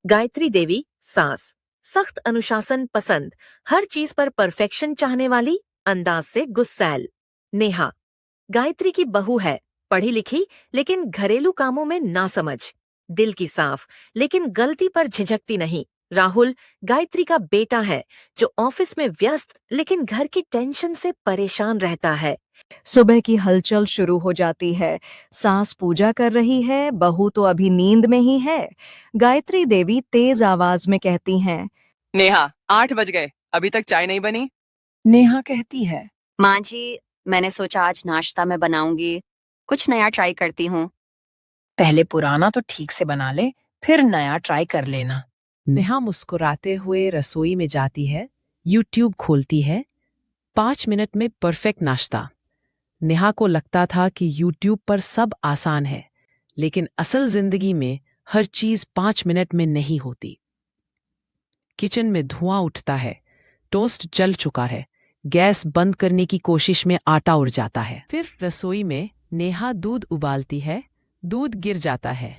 गायत्री देवी सास, सख्त अनुशासन पसंद, हर चीज पर परफेक्शन चाहने वाली, अंदाज से गुस्सैल। नेहा, गायत्री की बहू है, पढ़ी लिखी लेकिन घरेलू कामों में नासमझ, दिल की साफ लेकिन गलती पर झिझकती नहीं। राहुल, गायत्री का बेटा है जो ऑफिस में व्यस्त लेकिन घर की टेंशन से परेशान रहता है। सुबह की हलचल शुरू हो जाती है। सास पूजा कर रही है, बहू तो अभी नींद में ही है। गायत्री देवी तेज आवाज में कहती हैं। नेहा, 8 बज गए, अभी तक चाय नहीं बनी। नेहा कहती है, माँ जी, मैंने सोचा आज नाश्ता मैं बनाऊंगी, कुछ नया ट्राई करती हूँ। पहले पुराना तो ठीक से बना ले, फिर नया ट्राई कर लेना। नेहा मुस्कुराते हुए रसोई में जाती है, यूट्यूब खोलती है। 5 मिनट में परफेक्ट नाश्ता। नेहा को लगता था कि यूट्यूब पर सब आसान है, लेकिन असल जिंदगी में हर चीज 5 मिनट में नहीं होती। किचन में धुआं उठता है, टोस्ट जल चुका है, गैस बंद करने की कोशिश में आटा उड़ जाता है। फिर रसोई में नेहा दूध उबालती है, दूध गिर जाता है।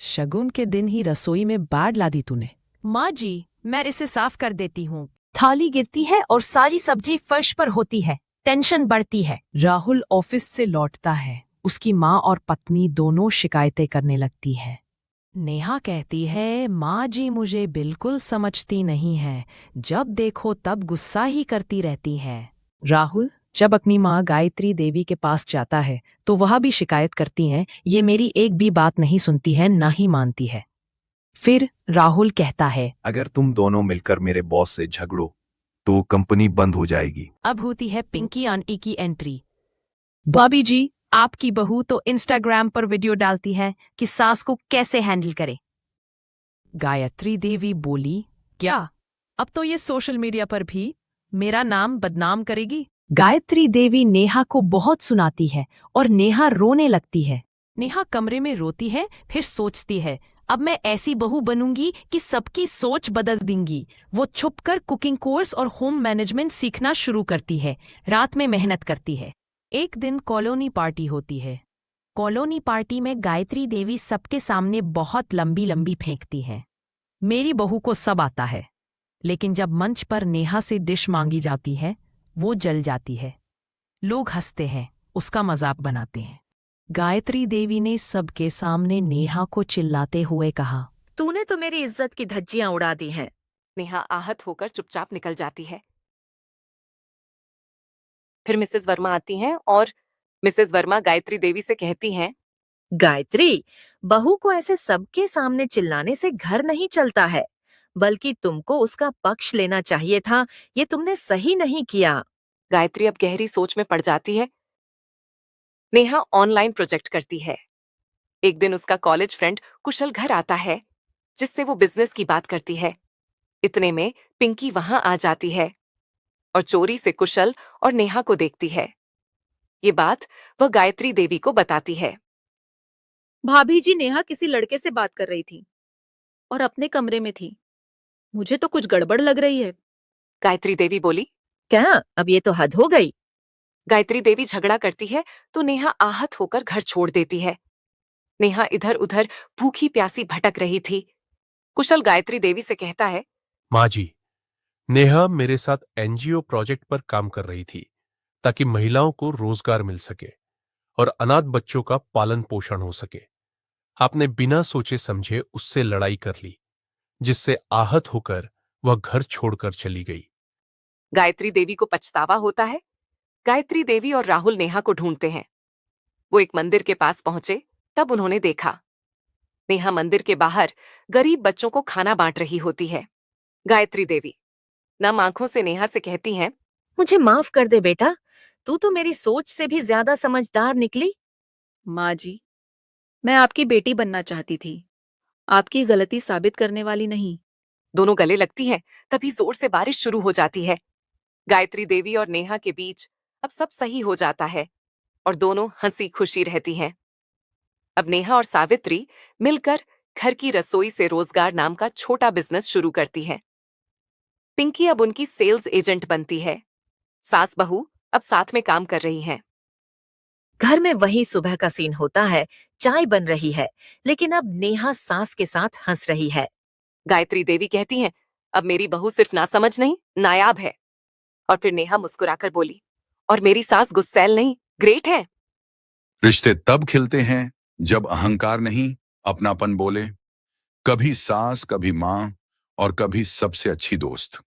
शगुन के दिन ही रसोई में बाढ़ ला दी तूने। माँ जी, मैं इसे साफ कर देती हूँ। थाली गिरती है और सारी सब्जी फर्श पर होती है, टेंशन बढ़ती है। राहुल ऑफिस से लौटता है, उसकी माँ और पत्नी दोनों शिकायतें करने लगती है। नेहा कहती है, माँ जी मुझे बिल्कुल समझती नहीं है, जब देखो तब गुस्सा ही करती रहती है। राहुल जब अपनी माँ गायत्री देवी के पास जाता है तो वह भी शिकायत करती हैं, ये मेरी एक भी बात नहीं सुनती है, ना ही मानती है। फिर राहुल कहता है, अगर तुम दोनों मिलकर मेरे बॉस से झगड़ो तो कंपनी बंद हो जाएगी। अब होती है पिंकी आंटी की एंट्री। भाभी जी, आपकी बहू तो इंस्टाग्राम पर वीडियो डालती है कि सास को कैसे हैंडल करे। गायत्री देवी बोली, क्या अब तो ये सोशल मीडिया पर भी मेरा नाम बदनाम करेगी? गायत्री देवी नेहा को बहुत सुनाती है और नेहा रोने लगती है। नेहा कमरे में रोती है, फिर सोचती है, अब मैं ऐसी बहू बनूंगी कि सबकी सोच बदल देंगी। वो छुपकर कुकिंग कोर्स और होम मैनेजमेंट सीखना शुरू करती है, रात में मेहनत करती है। एक दिन कॉलोनी पार्टी होती है। कॉलोनी पार्टी में गायत्री देवी सबके सामने बहुत लंबी लंबी फेंकती है, मेरी बहू को सब आता है। लेकिन जब मंच पर नेहा से डिश मांगी जाती है, वो जल जाती है। लोग हंसते हैं, उसका मजाक बनाते हैं। गायत्री देवी ने सबके सामने नेहा को चिल्लाते हुए कहा, तूने तो मेरी इज्जत की धज्जियां उड़ा दी हैं। नेहा आहत होकर चुपचाप निकल जाती है। फिर मिसेस वर्मा आती हैं और मिसेस वर्मा गायत्री देवी से कहती हैं, गायत्री, बहू को ऐसे सबके सामने चिल्लाने से घर नहीं चलता है, बल्कि तुमको उसका पक्ष लेना चाहिए था, ये तुमने सही नहीं किया। गायत्री अब गहरी सोच में पड़ जाती है। नेहा ऑनलाइन प्रोजेक्ट करती है। एक दिन उसका कॉलेज फ्रेंड कुशल घर आता है, जिससे वो बिजनेस की बात करती है। इतने में पिंकी वहां आ जाती है और चोरी से कुशल और नेहा को देखती है। ये बात वह गायत्री देवी को बताती है। भाभी जी, नेहा किसी लड़के से बात कर रही थी और अपने कमरे में थी। मुझे तो कुछ गड़बड़ लग रही है। गायत्री देवी बोली, क्या अब ये तो हद हो गई। गायत्री देवी झगड़ा करती है तो नेहा आहत होकर घर छोड़ देती है। नेहा इधर उधर भूखी प्यासी भटक रही थी। कुशल गायत्री देवी से कहता है, माँ जी, नेहा मेरे साथ एनजीओ प्रोजेक्ट पर काम कर रही थी ताकि महिलाओं को रोजगार मिल सके और अनाथ बच्चों का पालन पोषण हो सके। आपने बिना सोचे समझे उससे लड़ाई कर ली, जिससे आहत होकर वह घर छोड़कर चली गई। गायत्री देवी को पछतावा होता है। गायत्री देवी और राहुल नेहा को ढूंढते हैं। वो एक मंदिर के पास पहुंचे, तब उन्होंने देखा नेहा मंदिर के बाहर गरीब बच्चों को खाना बांट रही होती है। गायत्री देवी नम आंखों से नेहा से कहती हैं, मुझे माफ कर दे बेटा, तू तो मेरी सोच से भी ज्यादा समझदार निकली। माँ जी, मैं आपकी बेटी बनना चाहती थी, आपकी गलती साबित करने वाली नहीं। दोनों गले लगती हैं, तभी जोर से बारिश शुरू हो जाती है। गायत्री देवी और नेहा के बीच अब सब सही हो जाता है और दोनों हंसी खुशी रहती हैं। अब नेहा और सावित्री मिलकर घर की रसोई से रोजगार नाम का छोटा बिजनेस शुरू करती हैं। पिंकी अब उनकी सेल्स एजेंट बनती है। सास बहू अब साथ में काम कर रही हैं। घर में वही सुबह का सीन होता है। चाय बन रही है, लेकिन अब नेहा सास के साथ हंस रही है। गायत्री देवी कहती हैं, अब मेरी बहू सिर्फ नासमझ नहीं, नायाब है। और फिर नेहा मुस्कुराकर बोली, और मेरी सास गुस्सैल नहीं, ग्रेट है। रिश्ते तब खिलते हैं जब अहंकार नहीं, अपनापन बोले। कभी सास, कभी माँ और कभी सबसे अच्छी दोस्त।